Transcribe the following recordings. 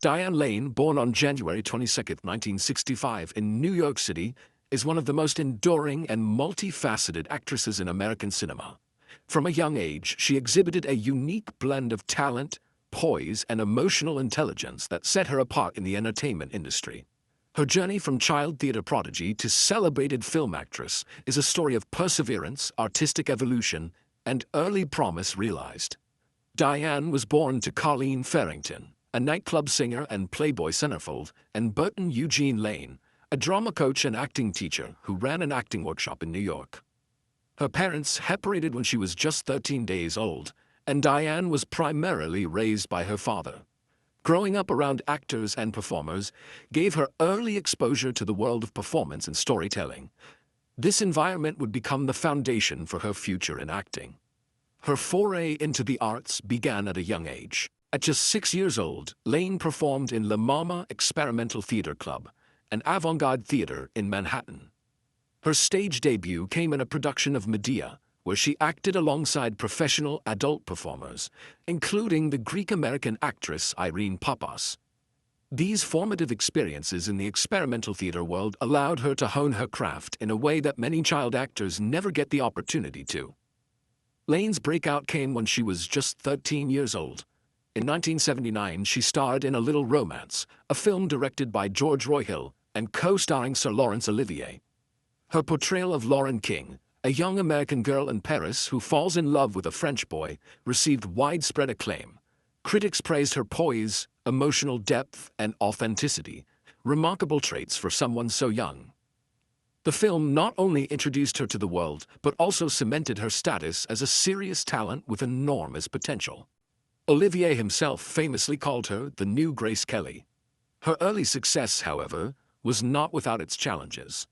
Diane Lane, born on January 22, 1965 in New York City, is one of the most enduring and multifaceted actresses in American cinema. From a young age, she exhibited a unique blend of talent, poise, and emotional intelligence that set her apart in the entertainment industry. Her journey from child theater prodigy to celebrated film actress is a story of perseverance, artistic evolution, and early promise realized. Diane was born to Colleen Farrington, a nightclub singer and Playboy centerfold, and Burton Eugene Lane, a drama coach and acting teacher who ran an acting workshop in New York. Her parents separated when she was just 13 days old, and Diane was primarily raised by her father. Growing up around actors and performers gave her early exposure to the world of performance and storytelling. This environment would become the foundation for her future in acting. Her foray into the arts began at a young age. At just 6 years old, Lane performed in La Mama Experimental Theater Club, an avant-garde theater in Manhattan. Her stage debut came in a production of Medea, where she acted alongside professional adult performers, including the Greek-American actress Irene Papas. These formative experiences in the experimental theater world allowed her to hone her craft in a way that many child actors never get the opportunity to. Lane's breakout came when she was just 13 years old. In 1979, she starred in A Little Romance, a film directed by George Royhill and co-starring Sir Laurence Olivier. Her portrayal of Lauren King, a young American girl in Paris who falls in love with a French boy, received widespread acclaim. Critics praised her poise, emotional depth, and authenticity, remarkable traits for someone so young. The film not only introduced her to the world, but also cemented her status as a serious talent with enormous potential. Olivier himself famously called her the new Grace Kelly. Her early success, however, was not without its challenges.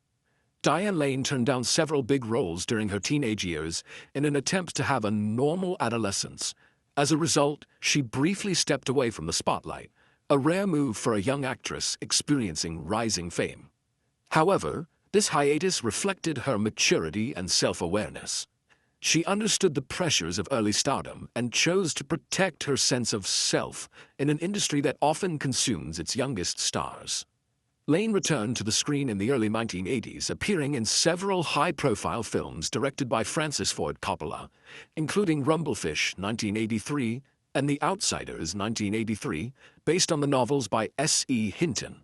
Diane Lane turned down several big roles during her teenage years in an attempt to have a normal adolescence. As a result, she briefly stepped away from the spotlight, a rare move for a young actress experiencing rising fame. However, this hiatus reflected her maturity and self-awareness. She understood the pressures of early stardom and chose to protect her sense of self in an industry that often consumes its youngest stars. Lane returned to the screen in the early 1980s, appearing in several high-profile films directed by Francis Ford Coppola, including Rumblefish, 1983, and The Outsiders, 1983, based on the novels by S.E. Hinton.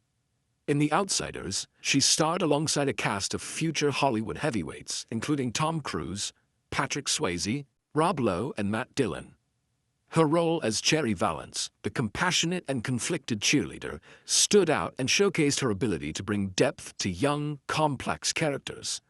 In The Outsiders, she starred alongside a cast of future Hollywood heavyweights, including Tom Cruise, Patrick Swayze, Rob Lowe, and Matt Dillon. Her role as Cherry Valance, the compassionate and conflicted cheerleader, stood out and showcased her ability to bring depth to young, complex characters.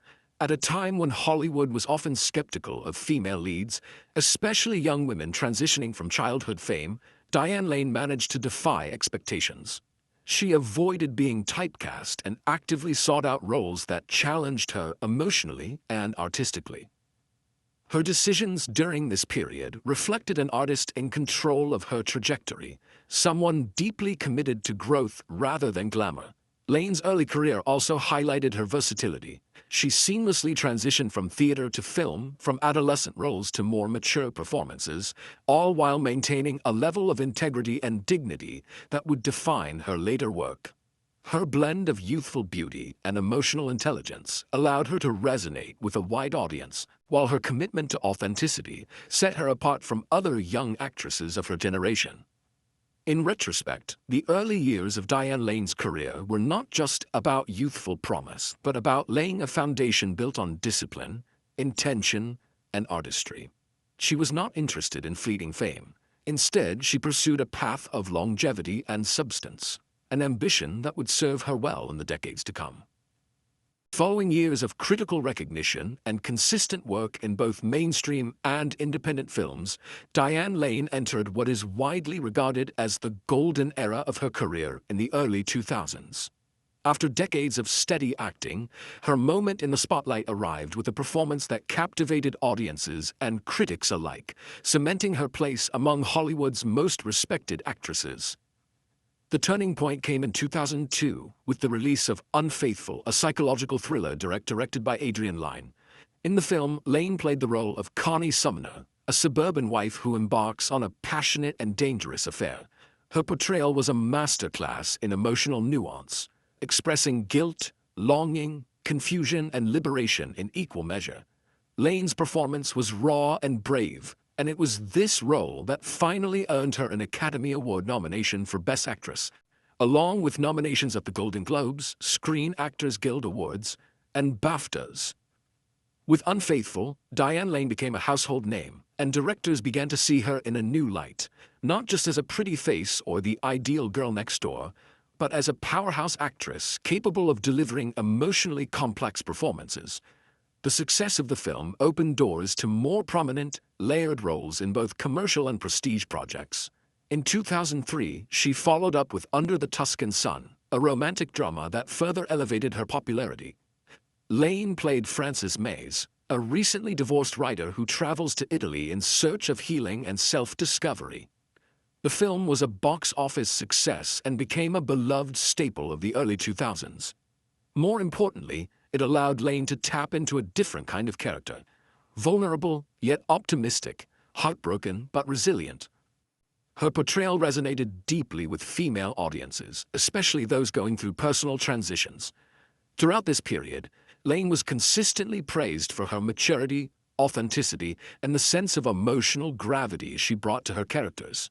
At a time when Hollywood was often skeptical of female leads, especially young women transitioning from childhood fame, Diane Lane managed to defy expectations. She avoided being typecast and actively sought out roles that challenged her emotionally and artistically. Her decisions during this period reflected an artist in control of her trajectory, someone deeply committed to growth rather than glamour. Lane's early career also highlighted her versatility. She seamlessly transitioned from theater to film, from adolescent roles to more mature performances, all while maintaining a level of integrity and dignity that would define her later work. Her blend of youthful beauty and emotional intelligence allowed her to resonate with a wide audience, while her commitment to authenticity set her apart from other young actresses of her generation. In retrospect, the early years of Diane Lane's career were not just about youthful promise, but about laying a foundation built on discipline, intention, and artistry. She was not interested in fleeting fame. Instead, she pursued a path of longevity and substance, an ambition that would serve her well in the decades to come. Following years of critical recognition and consistent work in both mainstream and independent films, Diane Lane entered what is widely regarded as the golden era of her career in the early 2000s. After decades of steady acting, her moment in the spotlight arrived with a performance that captivated audiences and critics alike, cementing her place among Hollywood's most respected actresses. The turning point came in 2002 with the release of Unfaithful, a psychological thriller directed by Adrian Lyne. In the film, Lane played the role of Connie Sumner, a suburban wife who embarks on a passionate and dangerous affair. Her portrayal was a masterclass in emotional nuance, expressing guilt, longing, confusion, and liberation in equal measure. Lane's performance was raw and brave, and it was this role that finally earned her an Academy Award nomination for Best Actress, along with nominations at the Golden Globes, Screen Actors Guild Awards, and BAFTAs. With Unfaithful, Diane Lane became a household name, and directors began to see her in a new light, not just as a pretty face or the ideal girl next door, but as a powerhouse actress capable of delivering emotionally complex performances. The success of the film opened doors to more prominent, layered roles in both commercial and prestige projects. In 2003, she followed up with Under the Tuscan Sun, a romantic drama that further elevated her popularity. Lane played Frances Mays, a recently divorced writer who travels to Italy in search of healing and self-discovery. The film was a box office success and became a beloved staple of the early 2000s. More importantly, it allowed Lane to tap into a different kind of character, vulnerable yet optimistic, heartbroken but resilient. Her portrayal resonated deeply with female audiences, especially those going through personal transitions. Throughout this period, Lane was consistently praised for her maturity, authenticity, and the sense of emotional gravity she brought to her characters.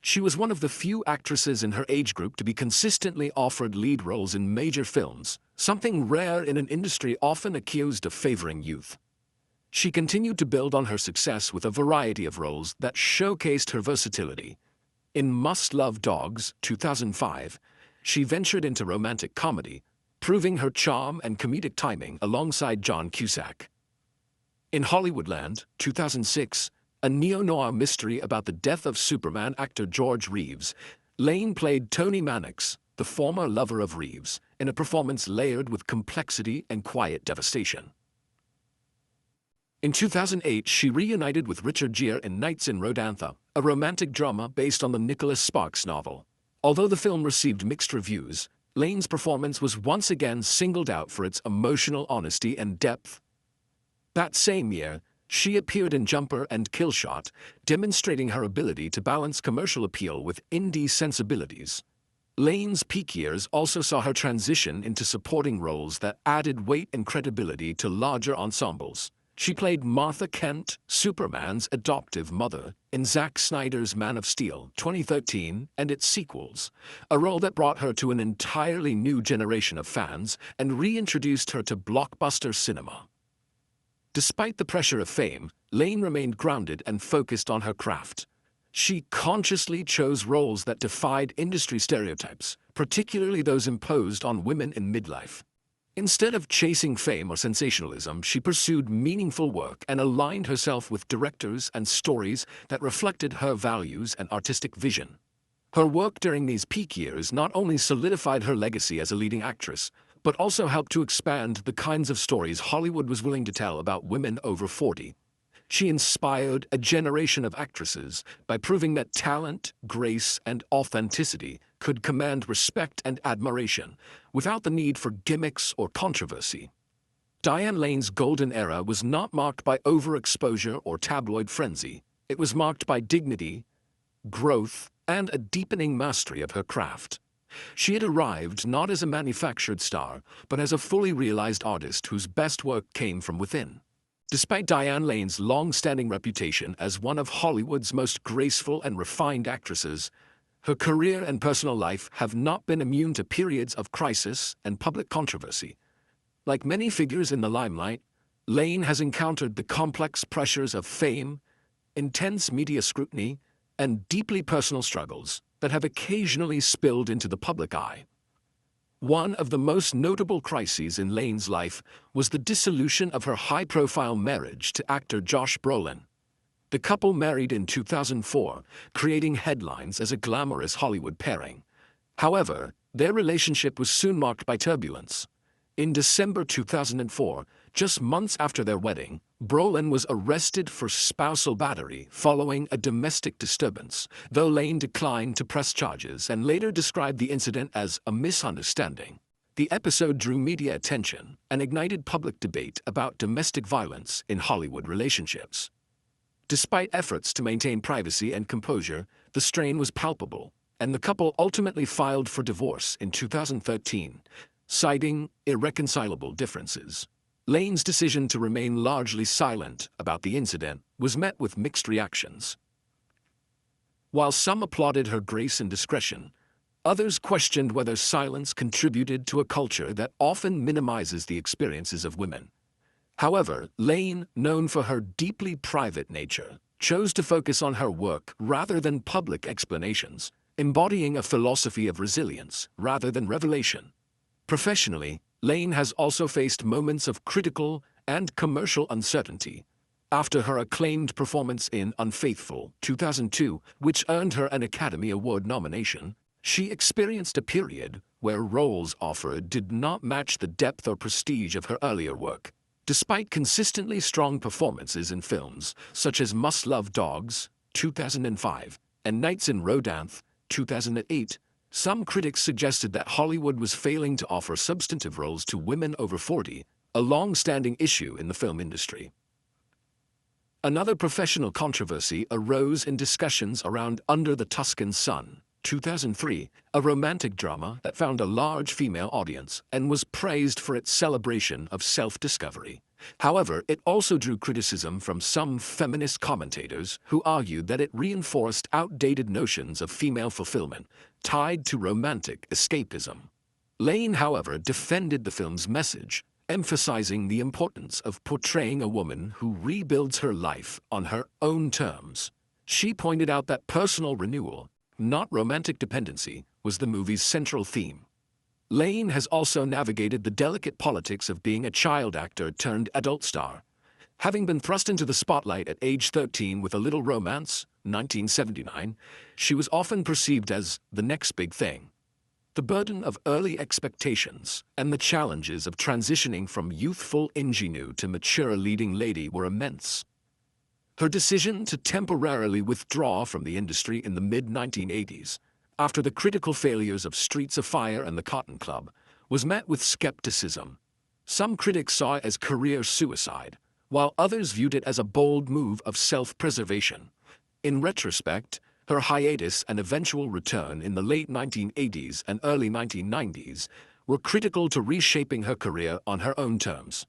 She was one of the few actresses in her age group to be consistently offered lead roles in major films, something rare in an industry often accused of favoring youth. She continued to build on her success with a variety of roles that showcased her versatility. In Must Love Dogs, 2005, she ventured into romantic comedy, proving her charm and comedic timing alongside John Cusack. In Hollywoodland, 2006, a neo-noir mystery about the death of Superman actor George Reeves, Lane played Tony Mannix, the former lover of Reeves, in a performance layered with complexity and quiet devastation. In 2008, she reunited with Richard Gere in Nights in Rodantha, a romantic drama based on the Nicholas Sparks novel. Although the film received mixed reviews, Lane's performance was once again singled out for its emotional honesty and depth. That same year, she appeared in Jumper and Kill Shot, demonstrating her ability to balance commercial appeal with indie sensibilities. Lane's peak years also saw her transition into supporting roles that added weight and credibility to larger ensembles. She played Martha Kent, Superman's adoptive mother, in Zack Snyder's Man of Steel 2013 and its sequels, a role that brought her to an entirely new generation of fans and reintroduced her to blockbuster cinema. Despite the pressure of fame, Lane remained grounded and focused on her craft. She consciously chose roles that defied industry stereotypes, particularly those imposed on women in midlife. Instead of chasing fame or sensationalism, she pursued meaningful work and aligned herself with directors and stories that reflected her values and artistic vision. Her work during these peak years not only solidified her legacy as a leading actress, but also helped to expand the kinds of stories Hollywood was willing to tell about women over 40. She inspired a generation of actresses by proving that talent, grace, and authenticity could command respect and admiration without the need for gimmicks or controversy. Diane Lane's golden era was not marked by overexposure or tabloid frenzy. It was marked by dignity, growth, and a deepening mastery of her craft. She had arrived not as a manufactured star, but as a fully realized artist whose best work came from within. Despite Diane Lane's long-standing reputation as one of Hollywood's most graceful and refined actresses, her career and personal life have not been immune to periods of crisis and public controversy. Like many figures in the limelight, Lane has encountered the complex pressures of fame, intense media scrutiny, and deeply personal struggles that have occasionally spilled into the public eye. One of the most notable crises in Lane's life was the dissolution of her high-profile marriage to actor Josh Brolin. The couple married in 2004, creating headlines as a glamorous Hollywood pairing. However, their relationship was soon marked by turbulence. In December 2004, just months after their wedding, Brolin was arrested for spousal battery following a domestic disturbance, though Lane declined to press charges and later described the incident as a misunderstanding. The episode drew media attention and ignited public debate about domestic violence in Hollywood relationships. Despite efforts to maintain privacy and composure, the strain was palpable, and the couple ultimately filed for divorce in 2013, citing irreconcilable differences. Lane's decision to remain largely silent about the incident was met with mixed reactions. While some applauded her grace and discretion, others questioned whether silence contributed to a culture that often minimizes the experiences of women. However, Lane, known for her deeply private nature, chose to focus on her work rather than public explanations, embodying a philosophy of resilience rather than revelation. Professionally, Lane has also faced moments of critical and commercial uncertainty. After her acclaimed performance in Unfaithful 2002, which earned her an Academy Award nomination, she experienced a period where roles offered did not match the depth or prestige of her earlier work. Despite consistently strong performances in films such as Must Love Dogs 2005 and Nights in Rodanthe 2008, some critics suggested that Hollywood was failing to offer substantive roles to women over 40, a long-standing issue in the film industry. Another professional controversy arose in discussions around Under the Tuscan Sun 2003, a romantic drama that found a large female audience and was praised for its celebration of self-discovery. However, it also drew criticism from some feminist commentators who argued that it reinforced outdated notions of female fulfillment tied to romantic escapism. Lane, however, defended the film's message, emphasizing the importance of portraying a woman who rebuilds her life on her own terms. She pointed out that personal renewal, not romantic dependency, was the movie's central theme. Lane has also navigated the delicate politics of being a child actor turned adult star. Having been thrust into the spotlight at age 13 with A Little Romance, 1979, she was often perceived as the next big thing. The burden of early expectations and the challenges of transitioning from youthful ingenue to mature leading lady were immense. Her decision to temporarily withdraw from the industry in the mid-1980s, after the critical failures of Streets of Fire and The Cotton Club, was met with skepticism. Some critics saw it as career suicide, while others viewed it as a bold move of self-preservation. In retrospect, her hiatus and eventual return in the late 1980s and early 1990s were critical to reshaping her career on her own terms.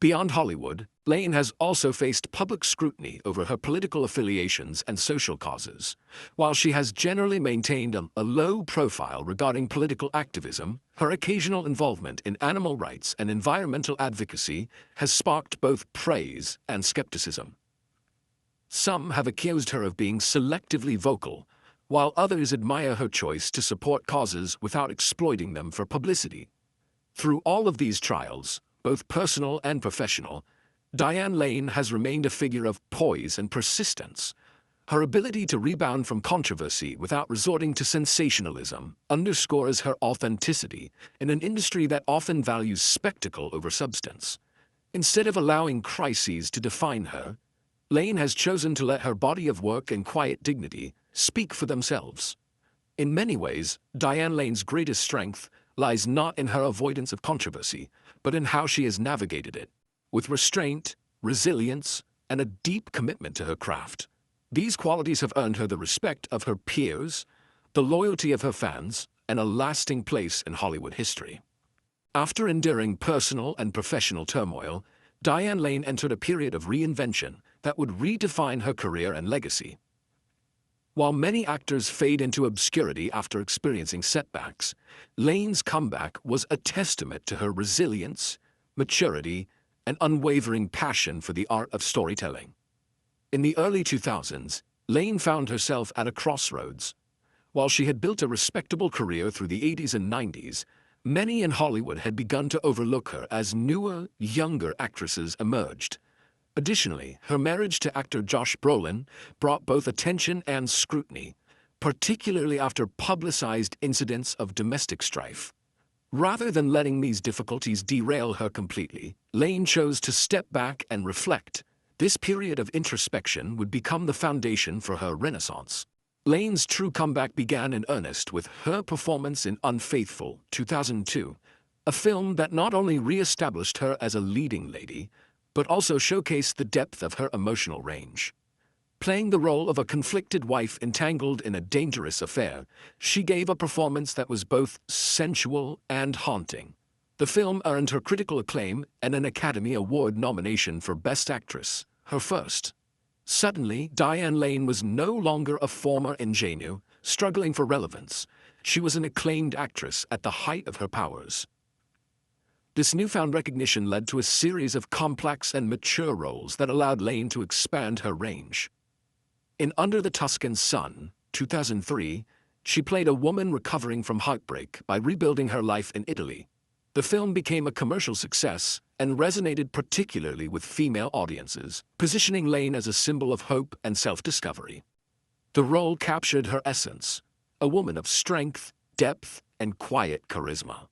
Beyond Hollywood, Lane has also faced public scrutiny over her political affiliations and social causes. While she has generally maintained a low profile regarding political activism, her occasional involvement in animal rights and environmental advocacy has sparked both praise and skepticism. Some have accused her of being selectively vocal, while others admire her choice to support causes without exploiting them for publicity. Through all of these trials, both personal and professional, Diane Lane has remained a figure of poise and persistence. Her ability to rebound from controversy without resorting to sensationalism underscores her authenticity in an industry that often values spectacle over substance. Instead of allowing crises to define her, Lane has chosen to let her body of work and quiet dignity speak for themselves. In many ways, Diane Lane's greatest strength lies not in her avoidance of controversy, but in how she has navigated it, with restraint, resilience, and a deep commitment to her craft. These qualities have earned her the respect of her peers, the loyalty of her fans, and a lasting place in Hollywood history. After enduring personal and professional turmoil, Diane Lane entered a period of reinvention that would redefine her career and legacy. While many actors fade into obscurity after experiencing setbacks, Lane's comeback was a testament to her resilience, maturity, and unwavering passion for the art of storytelling. In the early 2000s, Lane found herself at a crossroads. While she had built a respectable career through the 80s and 90s, many in Hollywood had begun to overlook her as newer, younger actresses emerged. Additionally, her marriage to actor Josh Brolin brought both attention and scrutiny, particularly after publicized incidents of domestic strife. Rather than letting these difficulties derail her completely, Lane chose to step back and reflect. This period of introspection would become the foundation for her renaissance. Lane's true comeback began in earnest with her performance in Unfaithful 2002, a film that not only re-established her as a leading lady, but also showcased the depth of her emotional range. Playing the role of a conflicted wife entangled in a dangerous affair, she gave a performance that was both sensual and haunting. The film earned her critical acclaim and an Academy Award nomination for Best Actress, her first. Suddenly, Diane Lane was no longer a former ingenue, struggling for relevance. She was an acclaimed actress at the height of her powers. This newfound recognition led to a series of complex and mature roles that allowed Lane to expand her range. In Under the Tuscan Sun, 2003, she played a woman recovering from heartbreak by rebuilding her life in Italy. The film became a commercial success and resonated particularly with female audiences, positioning Lane as a symbol of hope and self-discovery. The role captured her essence, a woman of strength, depth, and quiet charisma.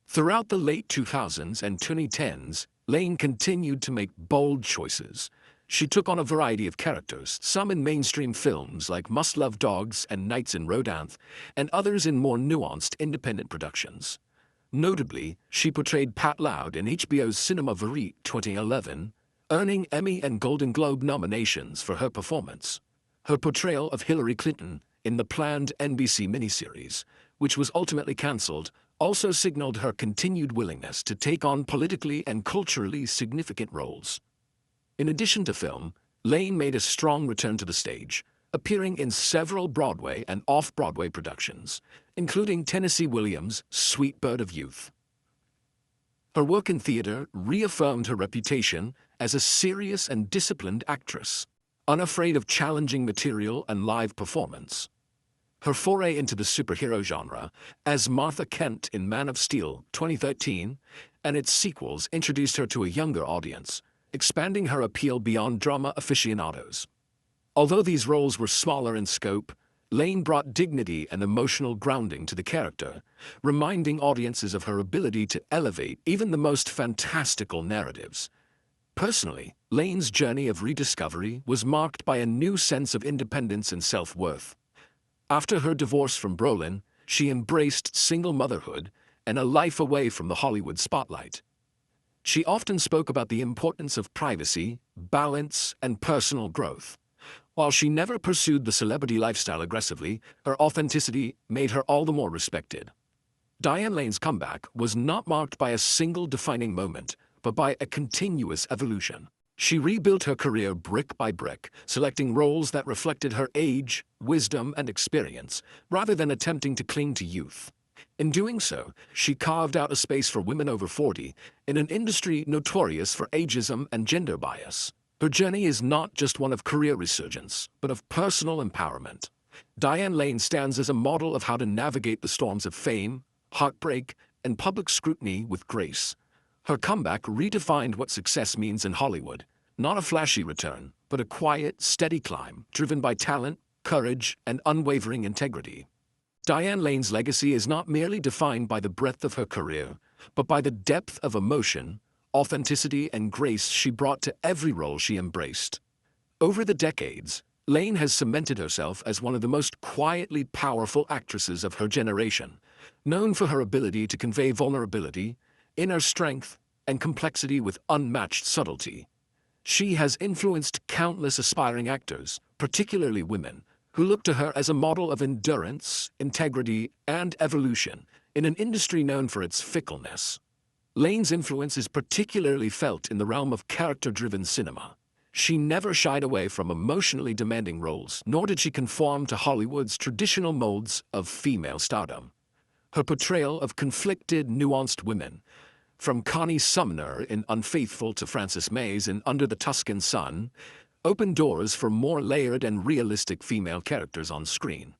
Throughout the late 2000s and 2010s, Lane continued to make bold choices. She took on a variety of characters, some in mainstream films like Must Love Dogs and Nights in Rodanthe, and others in more nuanced independent productions. Notably, she portrayed Pat Loud in HBO's Cinema Verite 2011, earning Emmy and Golden Globe nominations for her performance. Her portrayal of Hillary Clinton in the planned NBC miniseries, which was ultimately cancelled, also signaled her continued willingness to take on politically and culturally significant roles. In addition to film, Lane made a strong return to the stage, appearing in several Broadway and off-Broadway productions, including Tennessee Williams' Sweet Bird of Youth. Her work in theater reaffirmed her reputation as a serious and disciplined actress, unafraid of challenging material and live performance. Her foray into the superhero genre, as Martha Kent in Man of Steel 2013, and its sequels introduced her to a younger audience, expanding her appeal beyond drama aficionados. Although these roles were smaller in scope, Lane brought dignity and emotional grounding to the character, reminding audiences of her ability to elevate even the most fantastical narratives. Personally, Lane's journey of rediscovery was marked by a new sense of independence and self-worth. After her divorce from Brolin, she embraced single motherhood and a life away from the Hollywood spotlight. She often spoke about the importance of privacy, balance, and personal growth. While she never pursued the celebrity lifestyle aggressively, her authenticity made her all the more respected. Diane Lane's comeback was not marked by a single defining moment, but by a continuous evolution. She rebuilt her career brick by brick, selecting roles that reflected her age, wisdom, and experience, rather than attempting to cling to youth. In doing so, she carved out a space for women over 40 in an industry notorious for ageism and gender bias. Her journey is not just one of career resurgence, but of personal empowerment. Diane Lane stands as a model of how to navigate the storms of fame, heartbreak, and public scrutiny with grace. Her comeback redefined what success means in Hollywood, not a flashy return, but a quiet, steady climb driven by talent, courage, and unwavering integrity. Diane Lane's legacy is not merely defined by the breadth of her career, but by the depth of emotion, authenticity, and grace she brought to every role she embraced. Over the decades, Lane has cemented herself as one of the most quietly powerful actresses of her generation, known for her ability to convey vulnerability, inner strength, and complexity with unmatched subtlety. She has influenced countless aspiring actors, particularly women, who look to her as a model of endurance, integrity, and evolution in an industry known for its fickleness. Lane's influence is particularly felt in the realm of character-driven cinema. She never shied away from emotionally demanding roles, nor did she conform to Hollywood's traditional molds of female stardom. Her portrayal of conflicted, nuanced women, from Connie Sumner in Unfaithful to Frances Mays in Under the Tuscan Sun, opened doors for more layered and realistic female characters on screen.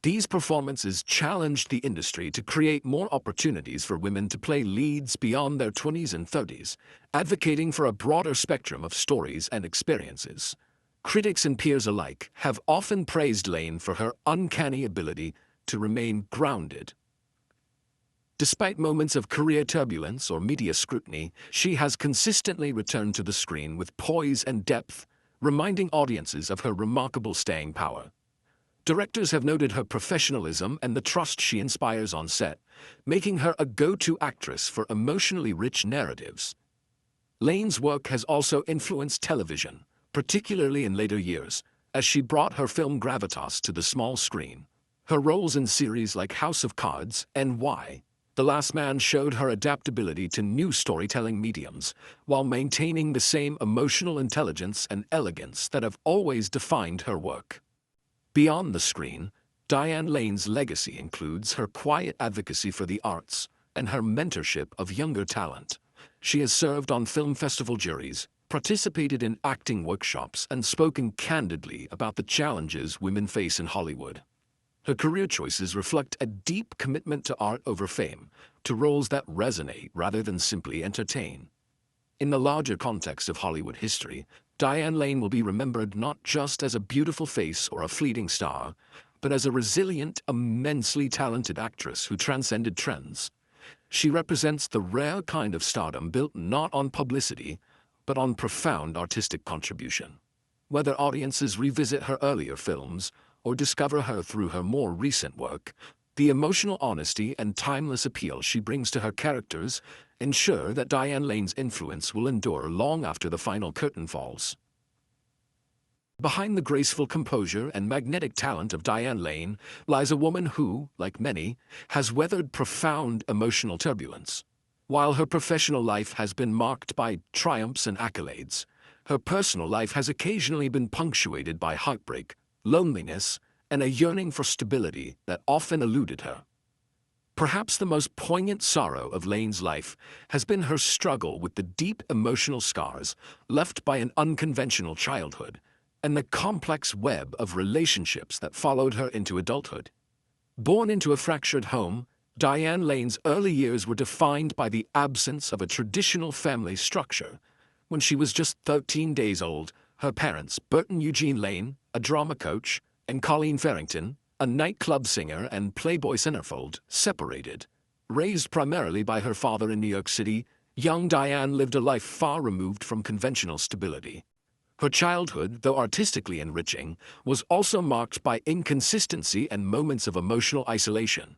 These performances challenged the industry to create more opportunities for women to play leads beyond their 20s and 30s, advocating for a broader spectrum of stories and experiences. Critics and peers alike have often praised Lane for her uncanny ability to remain grounded. Despite moments of career turbulence or media scrutiny, she has consistently returned to the screen with poise and depth, reminding audiences of her remarkable staying power. Directors have noted her professionalism and the trust she inspires on set, making her a go-to actress for emotionally rich narratives. Lane's work has also influenced television, particularly in later years, as she brought her film gravitas to the small screen. Her roles in series like House of Cards and Why The Last Man showed her adaptability to new storytelling mediums, while maintaining the same emotional intelligence and elegance that have always defined her work. Beyond the screen, Diane Lane's legacy includes her quiet advocacy for the arts and her mentorship of younger talent. She has served on film festival juries, participated in acting workshops, and spoken candidly about the challenges women face in Hollywood. Her career choices reflect a deep commitment to art over fame, to roles that resonate rather than simply entertain. In the larger context of Hollywood history, Diane Lane will be remembered not just as a beautiful face or a fleeting star, but as a resilient, immensely talented actress who transcended trends. She represents the rare kind of stardom built not on publicity, but on profound artistic contribution. Whether audiences revisit her earlier films or discover her through her more recent work, the emotional honesty and timeless appeal she brings to her characters ensure that Diane Lane's influence will endure long after the final curtain falls. Behind the graceful composure and magnetic talent of Diane Lane lies a woman who, like many, has weathered profound emotional turbulence. While her professional life has been marked by triumphs and accolades, her personal life has occasionally been punctuated by heartbreak, loneliness, and a yearning for stability that often eluded her. Perhaps the most poignant sorrow of Lane's life has been her struggle with the deep emotional scars left by an unconventional childhood and the complex web of relationships that followed her into adulthood. Born into a fractured home, Diane Lane's early years were defined by the absence of a traditional family structure. When she was just 13 days old, her parents, Burton Eugene Lane, a drama coach, and Colleen Farrington, a nightclub singer and Playboy centerfold, separated. Raised primarily by her father in New York City, young Diane lived a life far removed from conventional stability. Her childhood, though artistically enriching, was also marked by inconsistency and moments of emotional isolation.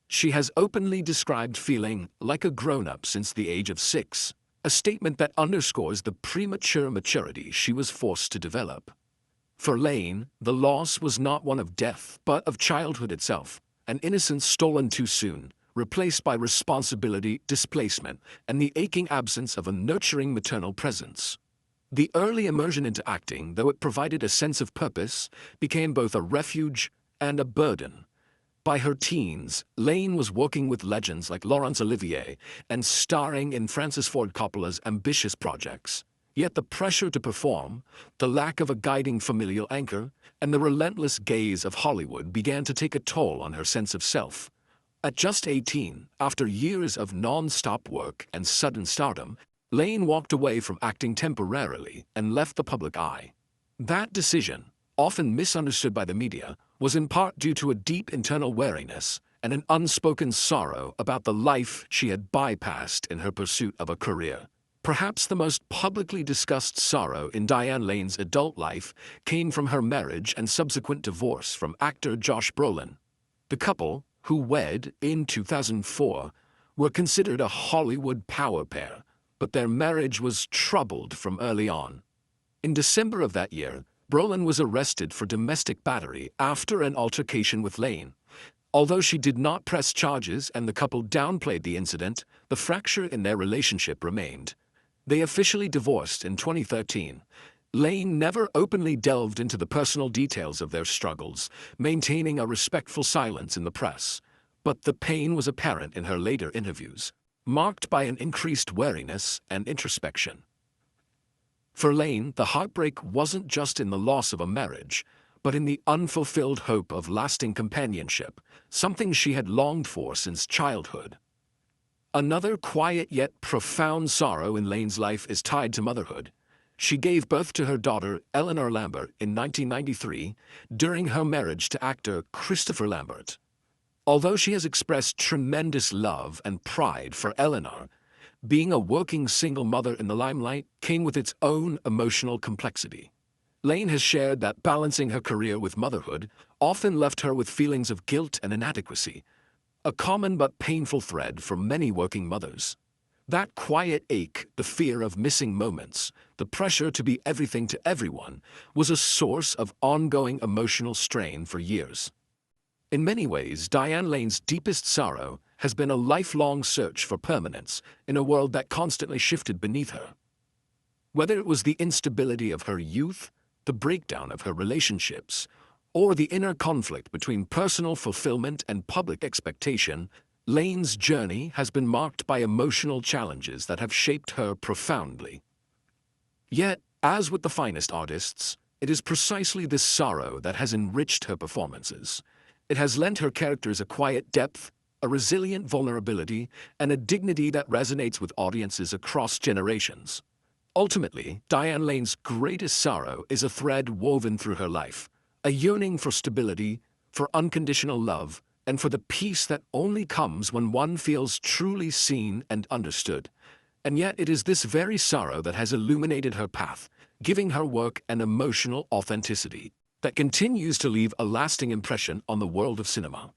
She has openly described feeling like a grown-up since the age of 6, a statement that underscores the premature maturity she was forced to develop. For Lane, the loss was not one of death, but of childhood itself, an innocence stolen too soon, replaced by responsibility, displacement, and the aching absence of a nurturing maternal presence. The early immersion into acting, though it provided a sense of purpose, became both a refuge and a burden. By her teens, Lane was working with legends like Laurence Olivier and starring in Francis Ford Coppola's ambitious projects. Yet the pressure to perform, the lack of a guiding familial anchor, and the relentless gaze of Hollywood began to take a toll on her sense of self. At just 18, after years of non-stop work and sudden stardom, Lane walked away from acting temporarily and left the public eye. That decision, often misunderstood by the media, was in part due to a deep internal wariness and an unspoken sorrow about the life she had bypassed in her pursuit of a career. Perhaps the most publicly discussed sorrow in Diane Lane's adult life came from her marriage and subsequent divorce from actor Josh Brolin. The couple, who wed in 2004, were considered a Hollywood power pair, but their marriage was troubled from early on. In December of that year, Brolin was arrested for domestic battery after an altercation with Lane. Although she did not press charges and the couple downplayed the incident, the fracture in their relationship remained. They officially divorced in 2013. Lane never openly delved into the personal details of their struggles, maintaining a respectful silence in the press. But the pain was apparent in her later interviews, marked by an increased wariness and introspection. For Lane, the heartbreak wasn't just in the loss of a marriage, but in the unfulfilled hope of lasting companionship, something she had longed for since childhood. Another quiet yet profound sorrow in Lane's life is tied to motherhood. She gave birth to her daughter, Eleanor Lambert, in 1993, during her marriage to actor Christopher Lambert. Although she has expressed tremendous love and pride for Eleanor, being a working single mother in the limelight came with its own emotional complexity. Lane has shared that balancing her career with motherhood often left her with feelings of guilt and inadequacy, a common but painful thread for many working mothers. That quiet ache, the fear of missing moments, the pressure to be everything to everyone, was a source of ongoing emotional strain for years. In many ways, Diane Lane's deepest sorrow has been a lifelong search for permanence in a world that constantly shifted beneath her. Whether it was the instability of her youth, the breakdown of her relationships, or the inner conflict between personal fulfillment and public expectation, Lane's journey has been marked by emotional challenges that have shaped her profoundly. Yet, as with the finest artists, it is precisely this sorrow that has enriched her performances. It has lent her characters a quiet depth, a resilient vulnerability, and a dignity that resonates with audiences across generations. Ultimately, Diane Lane's greatest sorrow is a thread woven through her life, a yearning for stability, for unconditional love, and for the peace that only comes when one feels truly seen and understood. And yet it is this very sorrow that has illuminated her path, giving her work an emotional authenticity that continues to leave a lasting impression on the world of cinema.